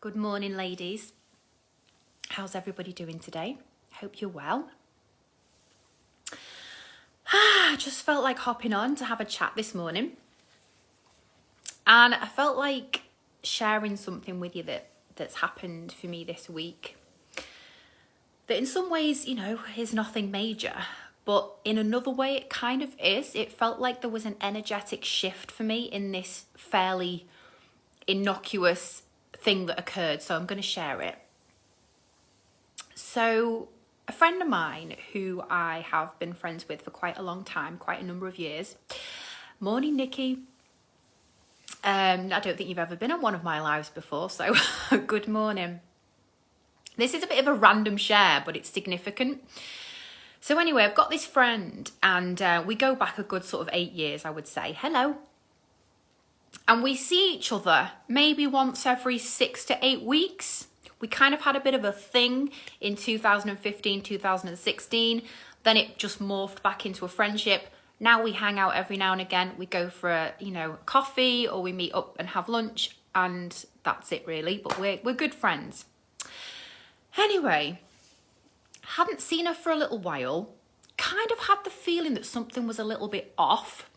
Good morning, ladies. How's everybody doing today? Hope you're well. I just felt like hopping on to have a chat this morning. And I felt like sharing something with you that's happened for me this week. That in some ways, is nothing major. But in another way, it kind of is. It felt like there was an energetic shift for me in this fairly innocuous thing that occurred. So I'm going to share it. So a friend of mine who I have been friends with for quite a long time, quite a number of years. Morning, Nikki. I don't think you've ever been on one of my lives before, so good morning. This is a bit of a random share, but it's significant. So anyway, I've got this friend and we go back a good sort of 8 years, I would say. Hello. And we see each other maybe once every 6 to 8 weeks. We kind of had a bit of a thing in 2015, 2016. Then it just morphed back into a friendship. Now we hang out every now and again. We go for a, coffee, or we meet up and have lunch, and that's it really. But we're good friends. Anyway, hadn't seen her for a little while. Kind of had the feeling that something was a little bit off.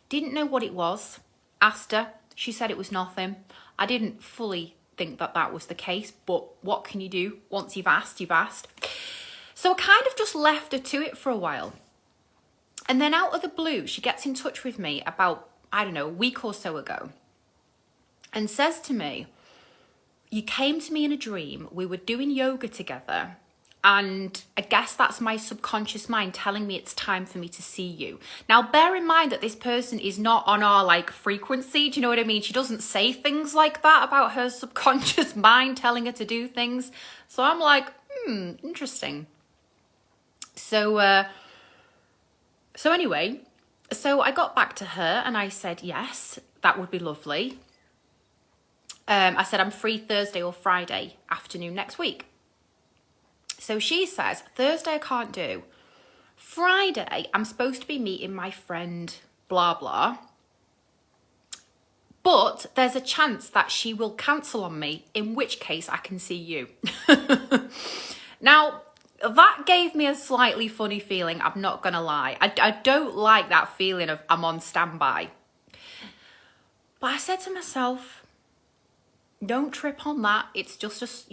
Didn't know what it was. Asked her. She said it was nothing. I didn't fully think that was the case, but what can you do? Once you've asked, you've asked. So I kind of just left her to it for a while. And then out of the blue, she gets in touch with me about, a week or so ago, and says to me, you came to me in a dream, we were doing yoga together, and I guess that's my subconscious mind telling me it's time for me to see you. Now, bear in mind that this person is not on our frequency. Do you know what I mean? She doesn't say things like that about her subconscious mind telling her to do things. So I'm like, interesting. So anyway, I got back to her and I said, yes, that would be lovely. I said, I'm free Thursday or Friday afternoon next week. So she says, Thursday I can't do. Friday, I'm supposed to be meeting my friend, blah, blah. But there's a chance that she will cancel on me, in which case I can see you. Now, that gave me a slightly funny feeling, I'm not going to lie. I don't like that feeling of I'm on standby. But I said to myself, don't trip on that. It's just,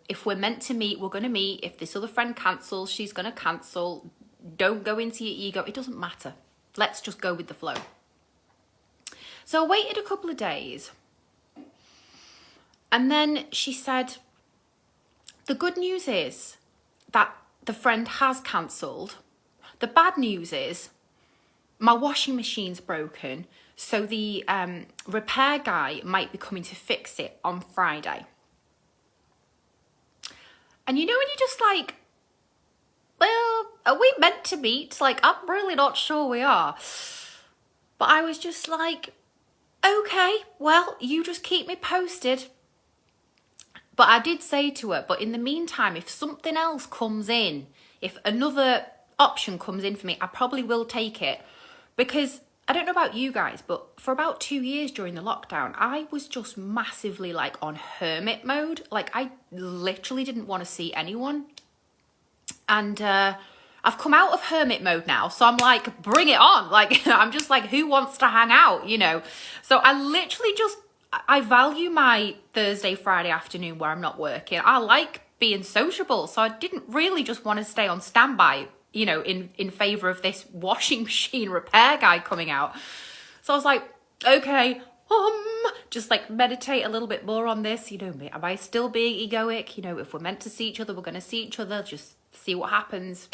if we're meant to meet, we're going to meet. If this other friend cancels, she's going to cancel. Don't go into your ego. It doesn't matter. Let's just go with the flow. So I waited a couple of days. And then she said, the good news is that the friend has cancelled. The bad news is my washing machine's broken. So the repair guy might be coming to fix it on Friday. And when you're just like, well, are we meant to meet? I'm really not sure we are. But I was just like, okay, well, you just keep me posted. But I did say to her, but in the meantime, if something else comes in, if another option comes in for me, I probably will take it. Because I don't know about you guys, but for about 2 years during the lockdown, I was just massively on hermit mode. I literally didn't want to see anyone. And I've come out of hermit mode now. So I'm like, bring it on. I'm just like, who wants to hang out, So I literally I value my Thursday, Friday afternoon where I'm not working. I like being sociable. So I didn't really just want to stay on standby, in favor of this washing machine repair guy coming out. So I was like, okay, just meditate a little bit more on this. Am I still being egoic? If we're meant to see each other, we're going to see each other. Just see what happens.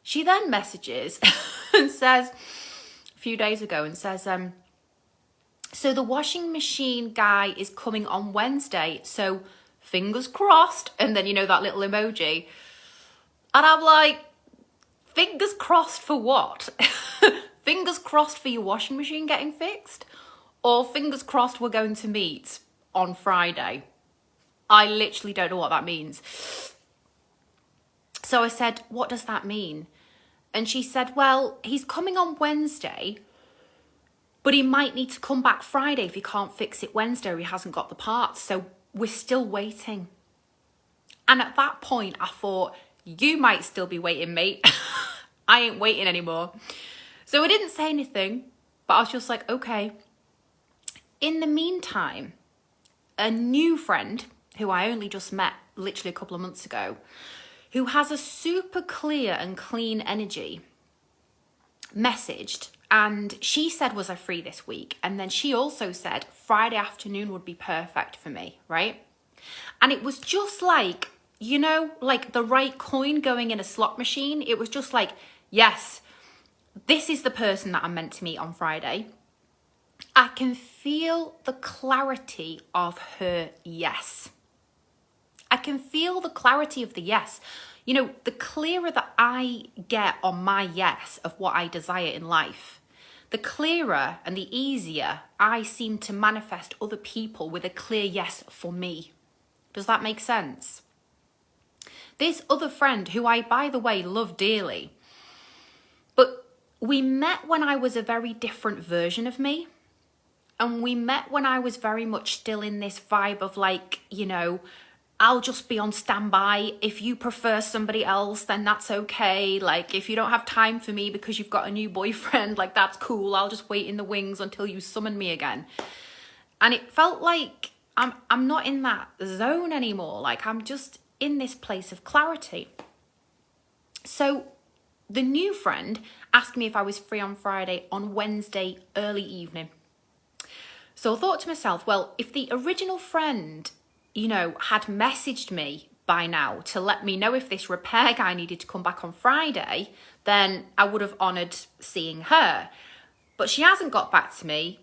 She then messages and says, a few days ago, and says, so the washing machine guy is coming on Wednesday. So fingers crossed. And then, that little emoji. And I'm like, fingers crossed for what? Fingers crossed for your washing machine getting fixed? Or fingers crossed we're going to meet on Friday? I literally don't know what that means. So I said, what does that mean? And she said, well, he's coming on Wednesday. But he might need to come back Friday if he can't fix it Wednesday or he hasn't got the parts. So we're still waiting. And at that point, I thought, you might still be waiting, mate. I ain't waiting anymore. So I didn't say anything, but I was just like, okay. In the meantime, a new friend who I only just met literally a couple of months ago, who has a super clear and clean energy, messaged, and she said, was I free this week? And then she also said Friday afternoon would be perfect for me, right? And it was just like, you know, like the right coin going in a slot machine. It was just like, yes, this is the person that I'm meant to meet on Friday. I can feel the clarity of her yes. I can feel the clarity of the yes. You know, the clearer that I get on my yes of what I desire in life, the clearer and the easier I seem to manifest other people with a clear yes for me. Does that make sense? This other friend, who I, by the way, love dearly, but we met when I was a very different version of me. And we met when I was very much still in this vibe of like, you know, I'll just be on standby. If you prefer somebody else, then that's okay. Like, if you don't have time for me because you've got a new boyfriend, like, that's cool. I'll just wait in the wings until you summon me again. And it felt like I'm not in that zone anymore. Like, I'm just in this place of clarity. So the new friend asked me if I was free on Friday on Wednesday early evening. So I thought to myself, well, if the original friend, you know, had messaged me by now to let me know if this repair guy needed to come back on Friday, then I would have honoured seeing her. But she hasn't got back to me.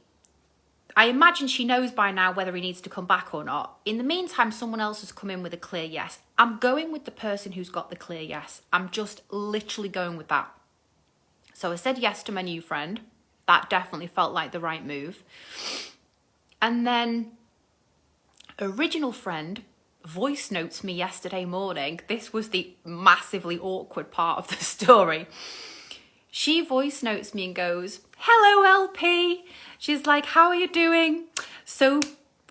I imagine she knows by now whether he needs to come back or not. In the meantime, someone else has come in with a clear yes. I'm going with the person who's got the clear yes. I'm just literally going with that. So I said yes to my new friend. That definitely felt like the right move. And then original friend voice notes me yesterday morning. This was the massively awkward part of the story. She voice notes me and goes, hello, LP. She's like, how are you doing? So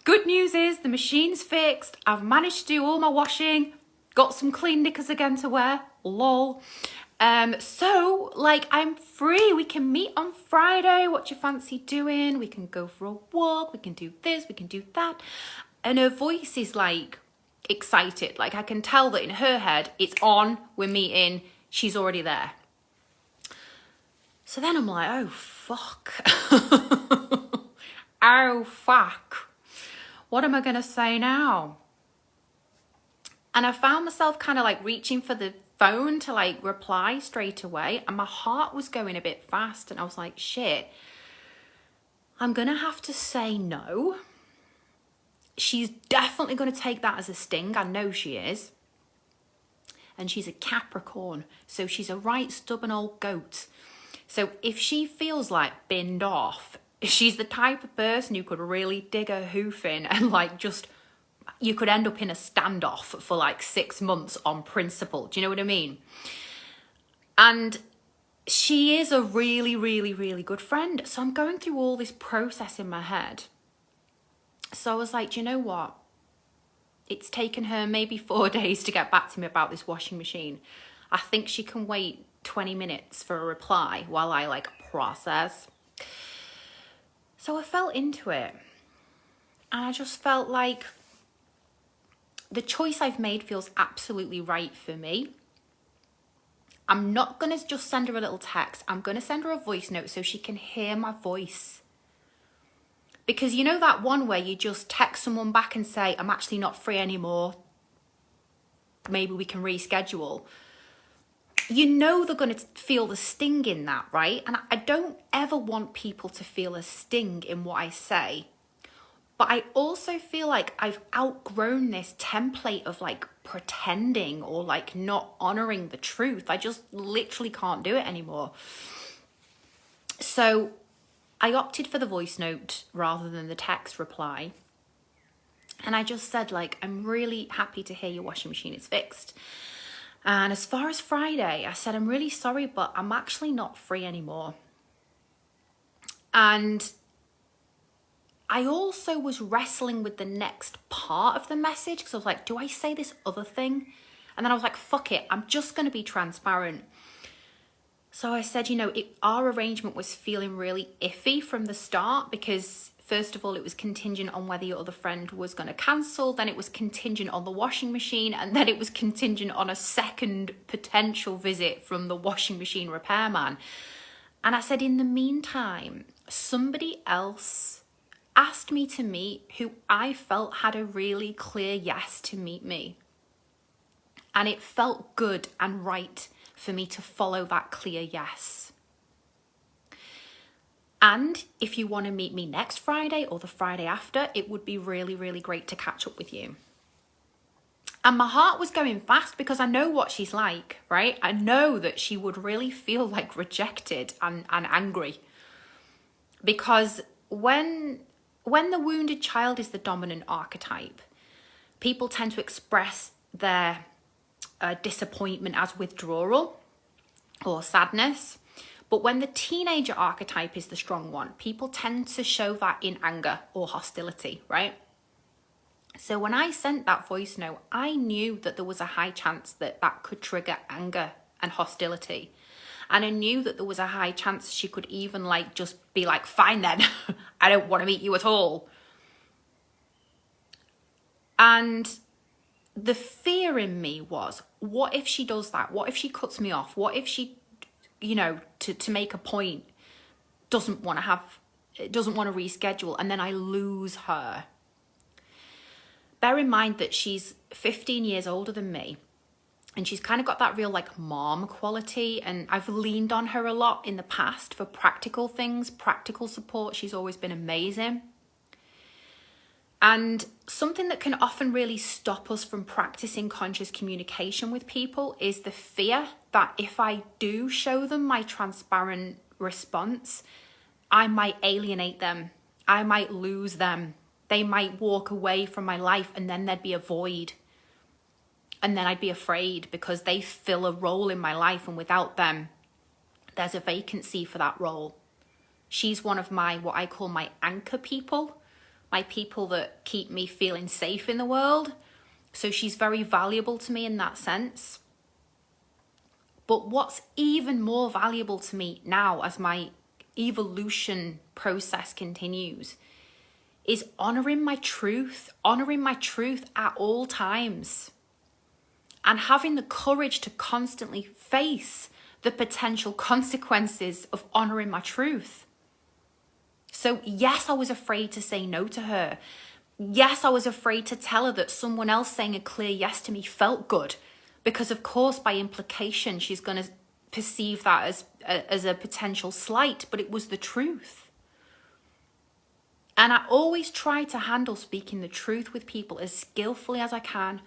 good news is the machine's fixed. I've managed to do all my washing. Got some clean knickers again to wear. Lol. So like I'm free. We can meet on Friday. What you fancy doing? We can go for a walk. We can do this. We can do that. And her voice is like excited. Like I can tell that in her head, it's on. We're meeting. She's already there. So then I'm like, oh, fuck. Oh, fuck. What am I going to say now? And I found myself kind of like reaching for the phone to like reply straight away. And my heart was going a bit fast. And I was like, shit, I'm going to have to say no. She's definitely going to take that as a sting. I know she is. And she's a Capricorn. So she's a right stubborn old goat. So if she feels like binned off, she's the type of person who could really dig her hoof in and like just, you could end up in a standoff for like 6 months on principle. Do you know what I mean? And she is a really, really, really good friend. So I'm going through all this process in my head. So I was like, do you know what? It's taken her maybe 4 days to get back to me about this washing machine. I think she can wait 20 minutes for a reply while I like process. So I fell into it. And I just felt like the choice I've made feels absolutely right for me. I'm not going to just send her a little text. I'm going to send her a voice note so she can hear my voice. Because you know that one where you just text someone back and say, I'm actually not free anymore. Maybe we can reschedule. You know they're going to feel the sting in that, right? And I don't ever want people to feel a sting in what I say. But I also feel like I've outgrown this template of like pretending or like not honoring the truth. I just literally can't do it anymore. So I opted for the voice note rather than the text reply. And I just said like, I'm really happy to hear your washing machine is fixed. And as far as Friday, I said, I'm really sorry, but I'm actually not free anymore. And I also was wrestling with the next part of the message because I was like, do I say this other thing? And then I was like, fuck it, I'm just going to be transparent. So I said, our arrangement was feeling really iffy from the start because first of all, it was contingent on whether your other friend was going to cancel. Then it was contingent on the washing machine. And then it was contingent on a second potential visit from the washing machine repairman. And I said, in the meantime, somebody else asked me to meet who I felt had a really clear yes to meet me. And it felt good and right for me to follow that clear yes. And if you want to meet me next Friday or the Friday after, it would be really, really great to catch up with you. And my heart was going fast because I know what she's like, right? I know that she would really feel like rejected and angry. Because when the wounded child is the dominant archetype, people tend to express their disappointment as withdrawal or sadness. But when the teenager archetype is the strong one, people tend to show that in anger or hostility, right? So when I sent that voice note, I knew that there was a high chance that could trigger anger and hostility. And I knew that there was a high chance she could even just be like, fine then, I don't want to meet you at all. And the fear in me was, what if she does that? What if she cuts me off? What if she, to make a point, doesn't want to reschedule, and then I lose her? Bear in mind that she's 15 years older than me, and she's kind of got that real mom quality, and I've leaned on her a lot in the past for practical things, practical support. She's always been amazing. And something that can often really stop us from practicing conscious communication with people is the fear that if I do show them my transparent response, I might alienate them. I might lose them. They might walk away from my life, and then there'd be a void. And then I'd be afraid because they fill a role in my life, and without them, there's a vacancy for that role. She's one of what I call my anchor people. My people that keep me feeling safe in the world. So she's very valuable to me in that sense. But what's even more valuable to me now as my evolution process continues is honoring my truth at all times. And having the courage to constantly face the potential consequences of honoring my truth. So yes, I was afraid to say no to her. Yes, I was afraid to tell her that someone else saying a clear yes to me felt good. Because of course, by implication, she's going to perceive that as a potential slight, but it was the truth. And I always try to handle speaking the truth with people as skillfully as I can,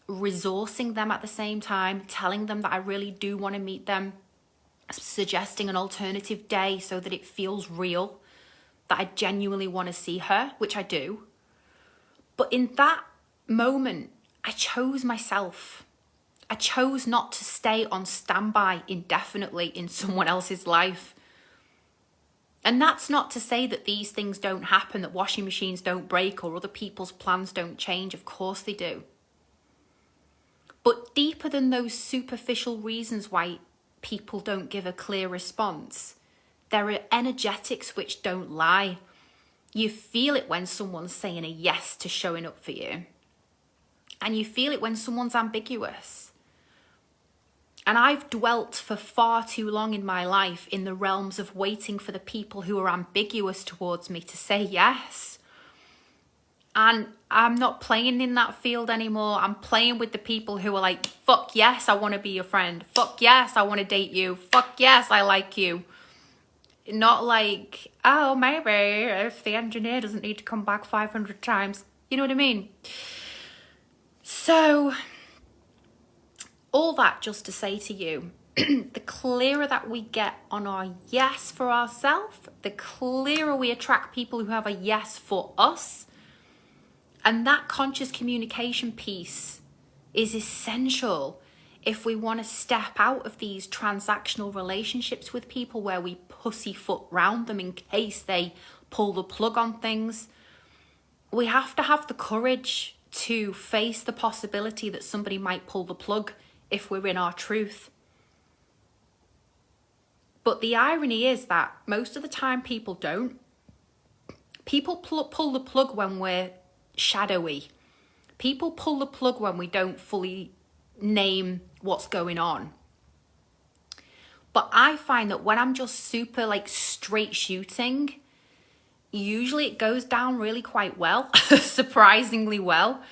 resourcing them at the same time, telling them that I really do want to meet them, suggesting an alternative day so that it feels real, that I genuinely want to see her, which I do. But in that moment, I chose myself. I chose not to stay on standby indefinitely in someone else's life. And that's not to say that these things don't happen, that washing machines don't break or other people's plans don't change. Of course they do. But deeper than those superficial reasons why people don't give a clear response, there are energetics which don't lie. You feel it when someone's saying a yes to showing up for you. And you feel it when someone's ambiguous. And I've dwelt for far too long in my life in the realms of waiting for the people who are ambiguous towards me to say yes. And I'm not playing in that field anymore. I'm playing with the people who are like, fuck yes, I want to be your friend. Fuck yes, I want to date you. Fuck yes, I like you. Not like, oh, maybe if the engineer doesn't need to come back 500 times. You know what I mean? So, all that just to say to you, the clearer that we get on our yes for ourselves, the clearer we attract people who have a yes for us. And that conscious communication piece is essential if we want to step out of these transactional relationships with people where we pussyfoot round them in case they pull the plug on things. we have to have the courage to face the possibility that somebody might pull the plug if we're in our truth. But the irony is that most of the time people don't. People pull the plug when we're shadowy. People pull the plug when we don't fully name what's going on. But I find that when I'm just super like straight shooting, usually it goes down really quite well, surprisingly well.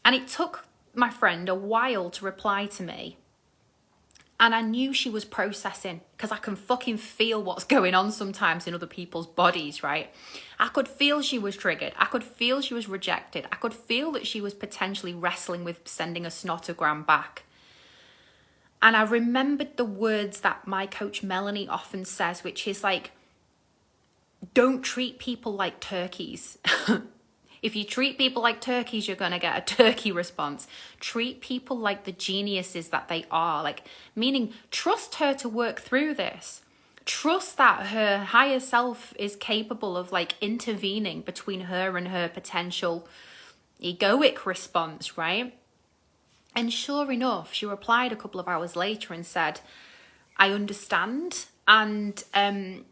And it took my friend a while to reply to me. And I knew she was processing, because I can fucking feel what's going on sometimes in other people's bodies, right? I could feel she was triggered. I could feel she was rejected. I could feel that she was potentially wrestling with sending a snotogram back. And I remembered the words that my coach Melanie often says, which is like, don't treat people like turkeys. If you treat people like turkeys, you're going to get a turkey response. Treat people like the geniuses that they are. Like, meaning, trust her to work through this. Trust that her higher self is capable of like intervening between her and her potential egoic response, right? And sure enough, she replied a couple of hours later and said, I understand. And I'm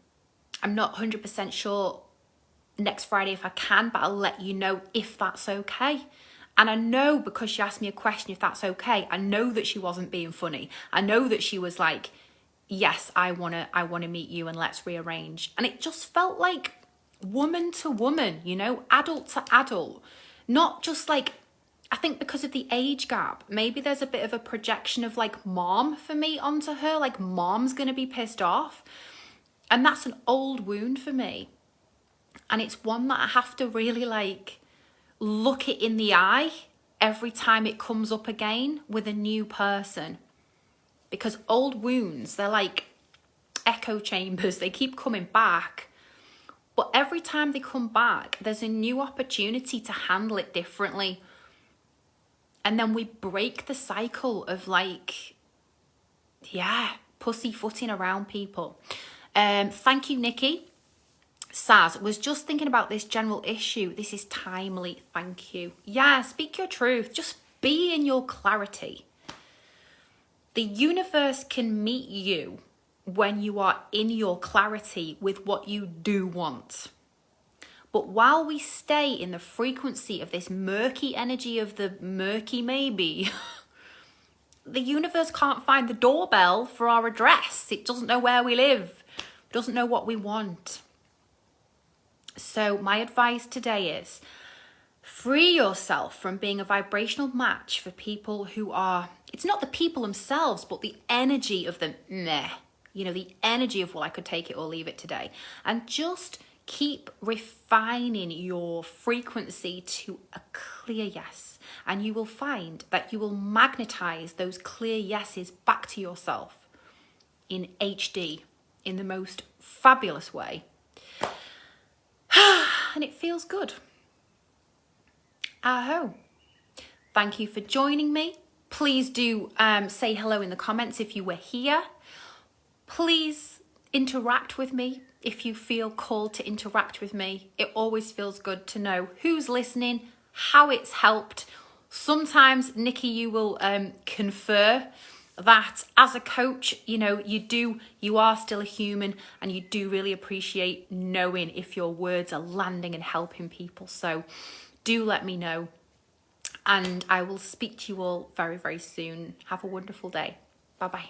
not 100% sure next Friday if I can, but I'll let you know if that's okay. And I know, because she asked me a question, if that's okay, I know that she wasn't being funny. I know that she was like, yes, I wanna meet you and let's rearrange. And it just felt like woman to woman, you know, adult to adult. Not just like, I think because of the age gap, maybe there's a bit of a projection of like mom for me onto her, like mom's gonna be pissed off. And that's an old wound for me. And it's one that I have to really like look it in the eye every time it comes up again with a new person. Because old wounds, they're like echo chambers. They keep coming back. But every time they come back, there's a new opportunity to handle it differently. And then we break the cycle of like, pussyfooting around people. Thank you, Nikki. Saz, was just thinking about this general issue. This is timely. Thank you. Yeah, speak your truth. Just be in your clarity. The universe can meet you when you are in your clarity with what you do want. But while we stay in the frequency of this murky energy of the murky maybe, the universe can't find the doorbell for our address. It doesn't know where we live. It doesn't know what we want. So my advice today is free yourself from being a vibrational match for people who are, it's not the people themselves, but the energy of the meh, you know, the energy of, well, I could take it or leave it today. And just keep refining your frequency to a clear yes. And you will find that you will magnetize those clear yeses back to yourself in HD in the most fabulous way. And it feels good. Aho. Thank you for joining me. Please do say hello in the comments if you were here. Please interact with me if you feel called to interact with me. It always feels good to know who's listening, how it's helped. Sometimes, Nikki, you will confer that as a coach, you know, you are still a human, and you do really appreciate knowing if your words are landing and helping people. So do let me know, and I will speak to you all very, very soon. Have a wonderful day. Bye-bye.